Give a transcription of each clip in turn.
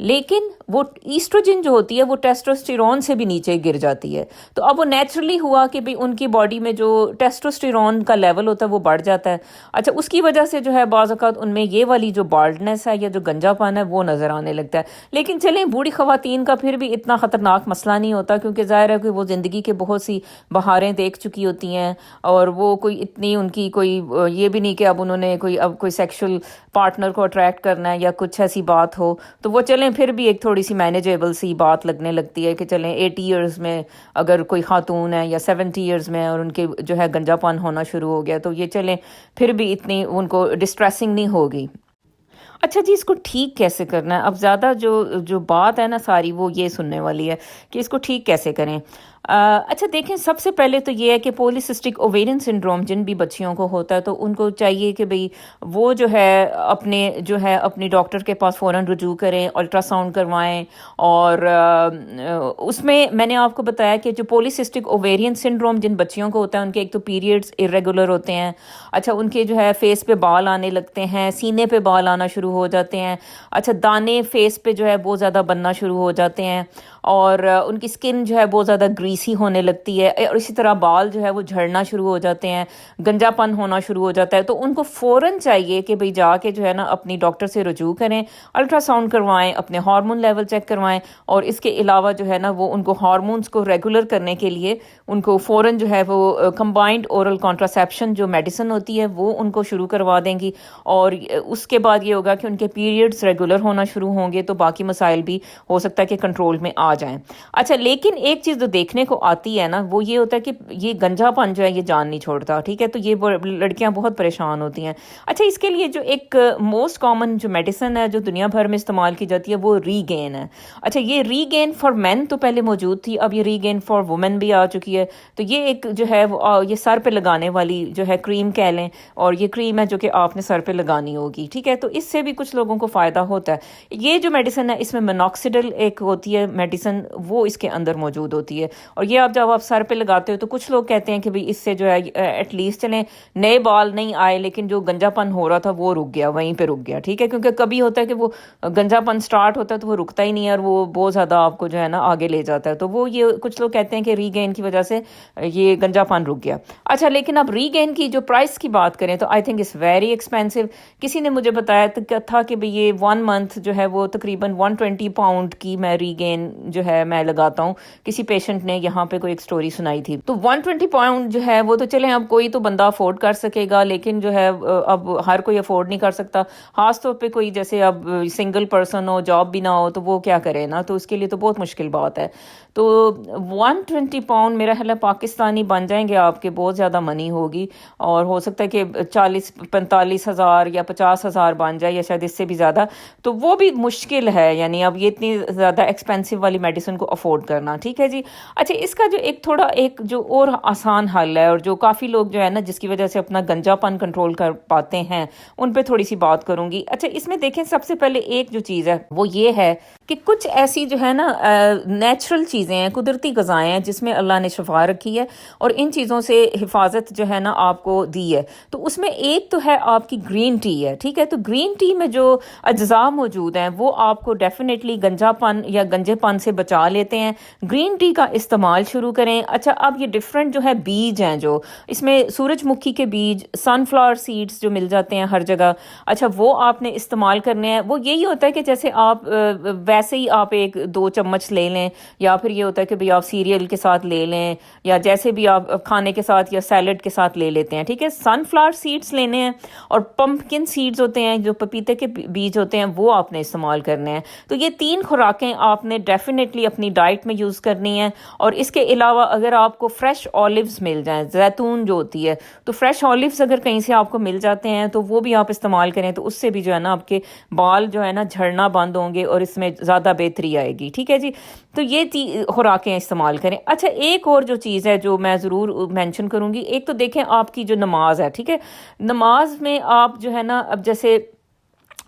لیکن وہ ایسٹروجن جو ہوتی ہے وہ ٹیسٹوسٹیرون سے بھی نیچے گر جاتی ہے. تو اب وہ نیچرلی ہوا کہ بھئی ان کی باڈی میں جو ٹیسٹوسٹیرون کا لیول ہوتا ہے وہ بڑھ جاتا ہے. اچھا اس کی وجہ سے جو ہے بعض اوقات ان میں یہ والی جو بالڈنس ہے یا جو گنجا پن ہے وہ نظر آنے لگتا ہے. لیکن چلیں بوڑھی خواتین کا پھر بھی اتنا خطرناک مسئلہ نہیں ہوتا، کیونکہ ظاہر ہے کہ وہ زندگی کے بہت سی بہاریں دیکھ چکی ہوتی ہیں، اور وہ کوئی اتنی ان کی کوئی یہ بھی نہیں کہ اب انہوں نے کوئی سیکشل پارٹنر کو اٹریکٹ کرنا ہے یا کچھ ایسی بات ہو، تو وہ چلیں پھر بھی ایک تھوڑی سی مینیجیبل سی بات لگنے لگتی ہے کہ چلیں 80 ایئرز میں اگر کوئی خاتون ہے یا 70 ایئرز میں اور ان کے جو ہے گنجا پن ہونا شروع ہو گیا تو یہ چلیں پھر بھی اتنی ان کو ڈسٹریسنگ نہیں ہوگی. اچھا جی، اس کو ٹھیک کیسے کرنا ہے؟ اب زیادہ جو بات ہے نا ساری وہ یہ سننے والی ہے کہ اس کو ٹھیک کیسے کریں. اچھا دیکھیں، سب سے پہلے تو یہ ہے کہ پولیسسٹک اوویرین سنڈروم جن بھی بچیوں کو ہوتا ہے تو ان کو چاہیے کہ بھئی وہ جو ہے اپنی ڈاکٹر کے پاس فوراً رجوع کریں، الٹرا ساؤنڈ کروائیں. اور اس میں نے آپ کو بتایا کہ جو پولیسسٹک اوویرین سنڈروم جن بچیوں کو ہوتا ہے ان کے ایک تو پیریڈز irregular ہوتے ہیں. اچھا ان کے جو ہے فیس پہ بال آنے لگتے ہیں، سینے پہ بال آنا شروع ہو جاتے ہیں. اچھا دانے فیس پہ جو ہے بہت زیادہ بننا شروع ہو جاتے ہیں، اور ان کی سکن جو ہے بہت زیادہ گریسی ہونے لگتی ہے، اور اسی طرح بال جو ہے وہ جھڑنا شروع ہو جاتے ہیں، گنجا پن ہونا شروع ہو جاتا ہے. تو ان کو فوراً چاہیے کہ بھئی جا کے جو ہے نا اپنی ڈاکٹر سے رجوع کریں، الٹرا ساؤنڈ کروائیں، اپنے ہارمون لیول چیک کروائیں. اور اس کے علاوہ جو ہے نا وہ ان کو ہارمونز کو ریگولر کرنے کے لیے ان کو فوراً جو ہے وہ کمبائنڈ اورل کانٹراسیپشن جو میڈیسن ہوتی ہے وہ ان کو شروع کروا دیں گی. اور اس کے بعد یہ ہوگا کہ ان کے پیریڈز ریگولر ہونا شروع ہوں گے تو باقی مسائل بھی ہو سکتا ہے کہ کنٹرول میں آ جائیں. اچھا لیکن ایک چیز جو دیکھنے کو آتی ہے نا وہ یہ ہوتا ہے کہ یہ گنجا پن جو ہے یہ جان نہیں چھوڑتا، ٹھیک ہے؟ تو یہ لڑکیاں بہت پریشان ہوتی ہیں. اچھا اس کے لیے جو ایک موسٹ کامن جو میڈیسن ہے جو دنیا بھر میں استعمال کی جاتی ہے وہ ری گین ہے. اچھا یہ ری گین فار مین تو پہلے موجود تھی، اب یہ ری گین فار وومن بھی آ چکی ہے. تو یہ ایک جو ہے یہ سر پہ لگانے والی جو ہے کریم کہہ لیں، اور یہ کریم ہے جو کہ آپ نے سر پہ لگانی ہوگی، ٹھیک ہے؟ تو اس سے بھی کچھ لوگوں کو فائدہ ہوتا ہے. یہ جو میڈیسن ہے اس میں میناکسیڈل ایک ہوتی ہے میڈیسن، وہ اس کے اندر موجود ہوتی ہے. اور یہ جب آپ سر پہ لگاتے ہو تو کچھ لوگ کہتے ہیں کہ بھئی اس سے جو ہے ایٹ لیسٹ چلیں نئے بال نہیں آئے لیکن جو گنجا پن ہو رہا تھا وہ رک گیا، وہیں پہ رک گیا، ٹھیک ہے؟ کیونکہ کبھی ہوتا ہے کہ وہ گنجا پن سٹارٹ ہوتا ہے تو وہ رکتا ہی نہیں ہے اور وہ بہت زیادہ آپ کو جو ہے نا آگے لے جاتا ہے. تو وہ یہ کچھ لوگ کہتے ہیں کہ ری گین کی وجہ سے یہ گنجا پن رک گیا. اچھا لیکن اب ری گین کی جو پرائس کی بات کریں تو I think it's very expensive. کسی نے مجھے بتایا تھا کہ بھئی یہ 1 منتھ جو ہے وہ تقریباً 120 پاؤنڈ کی میں ری گین جو ہے میں لگاتا ہوں. کسی پیشنٹ نے یہاں پہ کوئی ایک سٹوری سنائی تھی. تو 120 پاؤنڈ جو ہے وہ تو چلیں اب کوئی تو بندہ افورڈ کر سکے گا، لیکن جو ہے اب ہر کوئی افورڈ نہیں کر سکتا. خاص طور پہ کوئی جیسے اب سنگل پرسن ہو، جاب بھی نہ ہو، تو وہ کیا کرے نا، تو اس کے لیے تو بہت مشکل بات ہے. تو 120 پاؤنڈ میرا خیال ہے پاکستانی بن جائیں گے آپ کے بہت زیادہ منی ہوگی، اور ہو سکتا ہے کہ 40-45 ہزار یا 50 ہزار بن جائے یا شاید اس سے بھی زیادہ. تو وہ بھی مشکل ہے، یعنی اب یہ اتنی زیادہ ایکسپینسو والی میڈیسن کو افورڈ کرنا، ٹھیک ہے جی. اچھا اس کا جو ایک جو اور آسان حل ہے، اور جو کافی لوگ جو ہے نا جس کی وجہ سے اپنا گنجا پن کنٹرول کر پاتے ہیں ان پہ تھوڑی سی بات کروں گی. اچھا اس میں دیکھیں سب سے پہلے ایک جو چیز ہے وہ یہ ہے کہ کچھ ایسی جو ہے نا نیچرل چیزیں ہیں، قدرتی غذائیں ہیں جس میں اللہ نے شفا رکھی ہے اور ان چیزوں سے حفاظت جو ہے نا آپ کو دی ہے. تو اس میں ایک تو ہے آپ کی گرین ٹی ہے، ٹھیک ہے؟ تو گرین ٹی میں جو اجزاء موجود ہیں وہ آپ کو ڈیفینیٹلی گنجا پن یا گنجے پن سے بچا لیتے ہیں. گرین ٹی کا استعمال شروع کریں. اچھا اب یہ ڈفرینٹ جو ہے بیج ہیں، جو اس میں سورج مکھی کے بیج، سن فلاور سیڈز جو مل جاتے ہیں ہر جگہ، اچھا وہ آپ نے استعمال کرنے ہیں. وہ یہی ہوتا ہے کہ جیسے آپ ویسے ہی آپ 1-2 چمچ لے لیں، یا پھر یہ ہوتا ہے کہ بھئی آپ سیریل کے ساتھ لے لیں، یا جیسے بھی آپ کھانے کے ساتھ یا سیلڈ کے ساتھ لے لیتے ہیں، ٹھیک ہے؟ سن فلاور سیڈز لینے ہیں، اور پمپکن سیڈز ہوتے ہیں جو پپیتے کے بیج ہوتے ہیں وہ آپ نے استعمال کرنے ہیں. تو یہ 3 خوراکیں آپ نے ڈیفینیٹلی اپنی ڈائٹ میں یوز کرنی ہے. اور اس کے علاوہ اگر آپ کو فریش آلیوز مل جائیں، زیتون جو ہوتی ہے، تو فریش آلیوز اگر کہیں سے آپ کو مل جاتے ہیں تو وہ بھی آپ استعمال کریں، تو اس سے بھی جو ہے نا آپ کے بال جو ہے نا جھڑنا بند ہوں گے اور اس میں زیادہ بہتری آئے گی، ٹھیک ہے جی؟ تو یہ خوراکیں استعمال کریں. اچھا ایک اور جو چیز ہے جو میں ضرور مینشن کروں گی، ایک تو دیکھیں آپ کی جو نماز ہے، ٹھیک ہے؟ نماز میں آپ جو ہے نا اب جیسے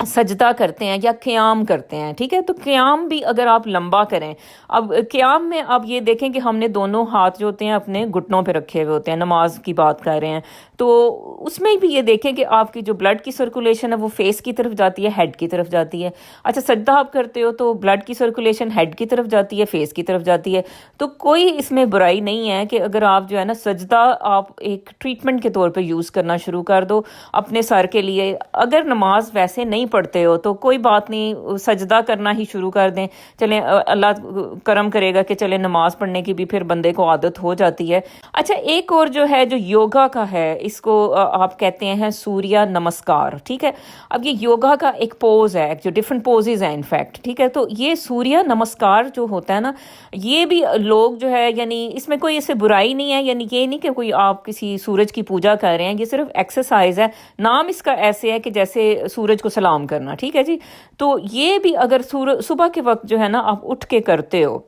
سجدہ کرتے ہیں یا قیام کرتے ہیں، ٹھیک ہے؟ تو قیام بھی اگر آپ لمبا کریں، اب قیام میں آپ یہ دیکھیں کہ ہم نے دونوں ہاتھ جو ہوتے ہیں اپنے گھٹنوں پہ رکھے ہوئے ہوتے ہیں، نماز کی بات کر رہے ہیں. تو اس میں بھی یہ دیکھیں کہ آپ کی جو بلڈ کی سرکولیشن ہے وہ فیس کی طرف جاتی ہے، ہیڈ کی طرف جاتی ہے. اچھا سجدہ آپ کرتے ہو تو بلڈ کی سرکولیشن ہیڈ کی طرف جاتی ہے، فیس کی طرف جاتی ہے. تو کوئی اس میں برائی نہیں ہے کہ اگر آپ جو ہے نا سجدہ آپ ایک ٹریٹمنٹ کے طور پہ یوز کرنا شروع کر دو اپنے سر کے لیے. اگر نماز ویسے نہیں پڑھتے ہو تو کوئی بات نہیں، سجدہ کرنا ہی شروع کر دیں. چلیں اللہ کرم کرے گا کہ چلیں نماز پڑھنے کی بھی پھر بندے کو عادت ہو جاتی ہے. اچھا ایک اور جو ہے جو یوگا کا ہے، اس کو آپ کہتے ہیں سوریہ نمسکار. ٹھیک ہے، اب یہ یوگا کا ایک پوز ہے، جو ڈفرنٹ پوزز ہیں انفیکٹ. ٹھیک ہے، تو یہ سوریہ نمسکار جو ہوتا ہے نا، یہ بھی لوگ جو ہے یعنی اس میں کوئی ایسے برائی نہیں ہے، یعنی یہ نہیں کہ کوئی آپ کسی سورج کی پوجا کر رہے ہیں، یہ صرف ایکسرسائز ہے. نام اس کا ایسے ہے کہ جیسے سورج کو سلام کرنا. ٹھیک ہے جی، تو یہ بھی اگر صبح کے وقت جو ہے نا آپ اٹھ کے کرتے ہو،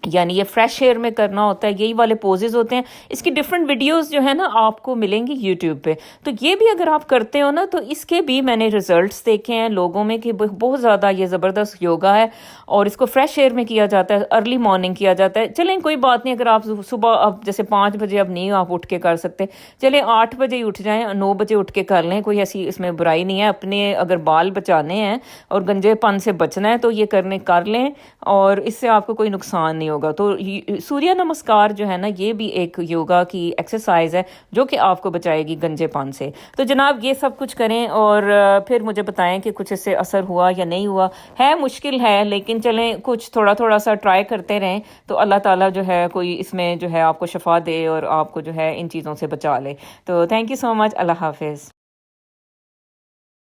یعنی یہ فریش ایئر میں کرنا ہوتا ہے، یہی والے پوزز ہوتے ہیں. اس کی ڈفرینٹ ویڈیوز جو ہے نا آپ کو ملیں گی یوٹیوب پہ. تو یہ بھی اگر آپ کرتے ہو نا تو اس کے بھی میں نے ریزلٹس دیکھے ہیں لوگوں میں کہ بہت زیادہ یہ زبردست یوگا ہے، اور اس کو فریش ایئر میں کیا جاتا ہے، ارلی مارننگ کیا جاتا ہے. چلیں کوئی بات نہیں، اگر آپ صبح اب جیسے 5 بجے اب نہیں آپ اٹھ کے کر سکتے، چلیں 8 بجے ہی اٹھ جائیں، 9 بجے اٹھ کے کر لیں، کوئی ایسی اس میں برائی نہیں ہے. اپنے اگر بال بچانے ہیں اور گنجے پن سے بچنا ہے تو یہ کر لیں، اور اس سے آپ کو کوئی نقصان نہیں ہوگا. تو سوریہ نمسکار جو ہے نا یہ بھی ایک یوگا کی ایکسرسائز ہے جو کہ آپ کو بچائے گی گنجے پن سے. تو جناب یہ سب کچھ کریں اور پھر مجھے بتائیں کہ کچھ اس سے اثر ہوا یا نہیں ہوا. ہے مشکل ہے لیکن چلیں کچھ تھوڑا سا ٹرائی کرتے رہیں تو اللہ تعالیٰ جو ہے کوئی اس میں جو ہے آپ کو شفا دے اور آپ کو جو ہے ان چیزوں سے بچا لے. تو تھینک یو سو مچ. اللہ حافظ.